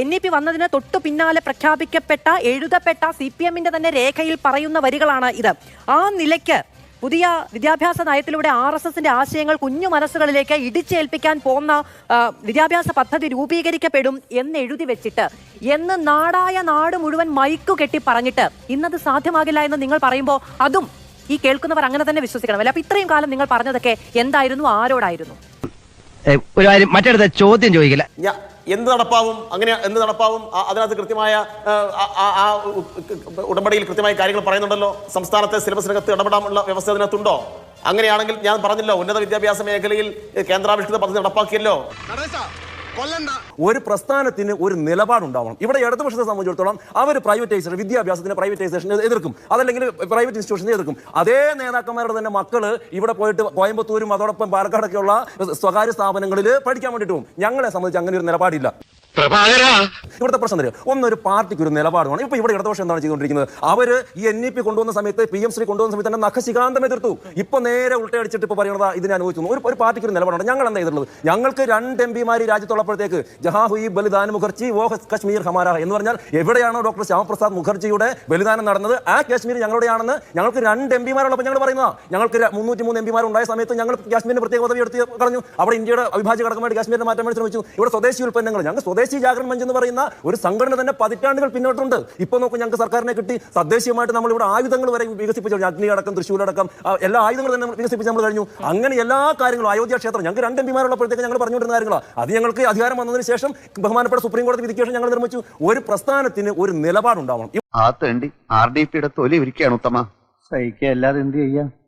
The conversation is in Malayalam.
NEP വന്നതിന് തൊട്ടു പിന്നാലെ പ്രഖ്യാപിക്കപ്പെട്ട എഴുതപ്പെട്ട CPM-ന്റെ തന്നെ രേഖയിൽ പറയുന്ന വരികളാണ് ഇത്. ആ നിലയ്ക്ക് പുതിയ വിദ്യാഭ്യാസ നയത്തിലൂടെ RSSന്റെ ആശയങ്ങൾ കുഞ്ഞു മനസ്സുകളിലേക്ക് ഇടിച്ചേൽപ്പിക്കാൻ പോകുന്ന വിദ്യാഭ്യാസ പദ്ധതി രൂപീകരിക്കപ്പെടും എന്ന് എഴുതി വെച്ചിട്ട് എന്ന് നാടായ നാട് മുഴുവൻ മൈക്കു കെട്ടി പറഞ്ഞിട്ട് ഇന്നത് സാധ്യമാകില്ല എന്ന് നിങ്ങൾ പറയുമ്പോൾ അതും ഈ കേൾക്കുന്നവർ അങ്ങനെ തന്നെ വിശ്വസിക്കണം അല്ലേ? അപ്പൊ ഇത്രയും കാലം നിങ്ങൾ പറഞ്ഞതൊക്കെ എന്തായിരുന്നു, ആരോടായിരുന്നു? ഒരു കാര്യം മറ്റടുത്ത ചോദ്യം ചോദിക്കില്ല. എന്ത് നടപ്പാവും, അങ്ങനെ എന്ത് നടപ്പാവും? അതിനകത്ത് കൃത്യമായ ഉടമ്പടിയിൽ കൃത്യമായ കാര്യങ്ങൾ പറയുന്നുണ്ടല്ലോ. സംസ്ഥാനത്തെ സിലബസിനകത്ത് ഇടപെടാനുള്ള വ്യവസ്ഥ അതിനകത്തുണ്ടോ? അങ്ങനെയാണെങ്കിൽ ഞാൻ പറഞ്ഞല്ലോ, ഉന്നത വിദ്യാഭ്യാസ മേഖലയിൽ കേന്ദ്രാവിഷ്കൃത പദ്ധതി നടപ്പാക്കിയല്ലോ. ഒരു പ്രസ്ഥാനത്തിന് ഒരു നിലപാടുണ്ടാവണം. ഇവിടെ ഇടതുപക്ഷത്തെ സംബന്ധിച്ചിടത്തോളം അവർ പ്രൈവറ്റൈസേഷൻ, വിദ്യാഭ്യാസത്തിന് പ്രൈവറ്റൈസേഷൻ എതിർക്കും, അതല്ലെങ്കിൽ പ്രൈവറ്റ് ഇൻസ്റ്റിറ്റ്യൂഷനെ എതിർക്കും. അതേ നേതാക്കന്മാരുടെ തന്നെ മക്കള് ഇവിടെ പോയിട്ട് കോയമ്പത്തൂരും അതോടൊപ്പം പാലക്കാടൊക്കെയുള്ള സ്വകാര്യ സ്ഥാപനങ്ങളിൽ പഠിക്കാൻ വേണ്ടിയിട്ട് പോകും. ഞങ്ങളെ സംബന്ധിച്ച് അങ്ങനെ ഒരു നിലപാടില്ല. ഇവിടുത്തെ പ്രശ്നം തരും, ഒന്നൊരു പാർട്ടിക്ക് ഒരു നിലപാടാണ്. ഇപ്പൊ ഇവിടെ ഇടതുപക്ഷം എന്താണ് ചെയ്തുകൊണ്ടിരിക്കുന്നത്? അവര് ഈ NEP കൊണ്ടുവന്ന സമയത്ത്, PM ശ്രീ കൊണ്ടുവന്ന സമയത്ത് തന്നെ നഖശികാന്തം എതിർത്തു. ഇപ്പൊ നേരെ ഉൾട്ടയടിച്ചിട്ട് ഇപ്പൊ പറയുന്നത് ഇതിനെ അനുഭവിച്ചു. ഒരു പാർട്ടിക്ക് ഒരു നിലപാടാണ്. ഞങ്ങൾ എന്താ ചെയ്തിട്ടുള്ളത്? ഞങ്ങൾക്ക് 2 MP രാജ്യത്തുള്ളപ്പോഴത്തേക്ക് ജഹാ ഹുയി ബലിദാൻ മുഖർജി വോ കശ്മീർ ഹമാര എന്ന് പറഞ്ഞാൽ എവിടെയാണോ ഡോക്ടർ ശ്യാമപ്രസാദ് മുഖർജിയുടെ ബലിദാനം നടന്നത് ആ കാശ്മീർ ഞങ്ങളുടെയാണെന്ന് ഞങ്ങൾക്ക് 2 MP ഞങ്ങൾ പറയുന്നതാണ്. ഞങ്ങൾക്ക് 303 MP ഉണ്ടായ സമയത്ത് ഞങ്ങൾ കാശ്മീരിന് പ്രത്യേക പദവി എടുത്ത് കളഞ്ഞു. അവിടെ ഇന്ത്യയുടെ അവിഭാജ്യ ഘടകമായിട്ട് കാശ്മീരിനെ മാറ്റാൻ വേണ്ടി ശ്രമിച്ചു. ഇവിടെ സ്വദേശി ഉൽപ്പന്നങ്ങൾ, ഞങ്ങൾ സ്വദേശി ജാഗരൺ മഞ്ച് എന്ന് പറയുന്ന ഒരു സംഘടന തന്നെ പതിറ്റാണ്ടുകൾ പിന്നോട്ടുണ്ട്. ഇപ്പൊ നോക്കും, ഞങ്ങൾക്ക് സർക്കാരിനെ കിട്ടി തദ്ദേശീയമായിട്ട് നമ്മൾ ഇവിടെ ആയുധങ്ങൾ വരെ വികസിപ്പിച്ചു. അഗ്നി അടക്കം, തൃശ്ശൂരടക്കം എല്ലാ ആയുധങ്ങളും തന്നെ വികസിപ്പിച്ച് നമ്മൾ കഴിഞ്ഞു. അങ്ങനെ എല്ലാ കാര്യങ്ങളും, അയോധ്യ ക്ഷേത്രം ഞങ്ങൾക്ക് 2 MP ഉള്ളപ്പോഴത്തേക്ക് ഞങ്ങൾ പറഞ്ഞുകൊണ്ടിരുന്ന കാര്യങ്ങളാണ്. അത് ഞങ്ങൾക്ക് അധികാരം വന്നതിന് ശേഷം ബഹുമാനപ്പെട്ട സുപ്രീം കോടതി വിധിക്ക് ശേഷം ഞങ്ങൾ നിർമ്മിച്ചു. ഒരു പ്രസ്ഥാനത്തിന് ഒരു നിലപാടുണ്ടാവണം. RDPയുടെ തൊലി ഇരിക്കുകയാണ് ഉത്തമ. സഹിക്കുക, അല്ലാതെ എന്ത് ചെയ്യാം?